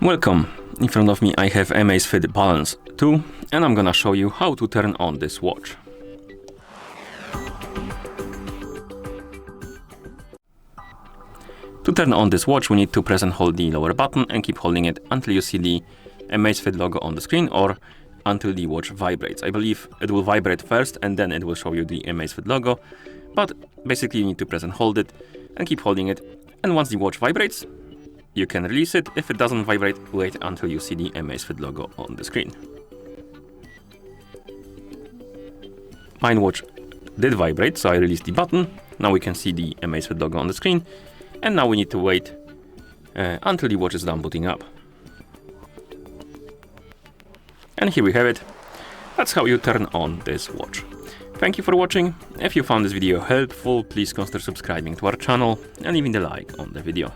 Welcome! In front of me I have AMAZFIT Balance 2 and I'm gonna show you how to turn on this watch. To turn on this watch we need to press and hold the lower button and keep holding it until you see the AMAZFIT logo on the screen or until the watch vibrates. I believe it will vibrate first and then it will show you the AMAZFIT logo, but basically you need to press and hold it and keep holding it, and once the watch vibrates you can release it. If it doesn't vibrate, wait until you see the AMAZFIT logo on the screen. Mine watch did vibrate, so I released the button. Now we can see the AMAZFIT logo on the screen, and now we need to wait until the watch is done booting up. And here we have it. That's how you turn on this watch. Thank you for watching. If you found this video helpful, please consider subscribing to our channel and leaving a like on the video.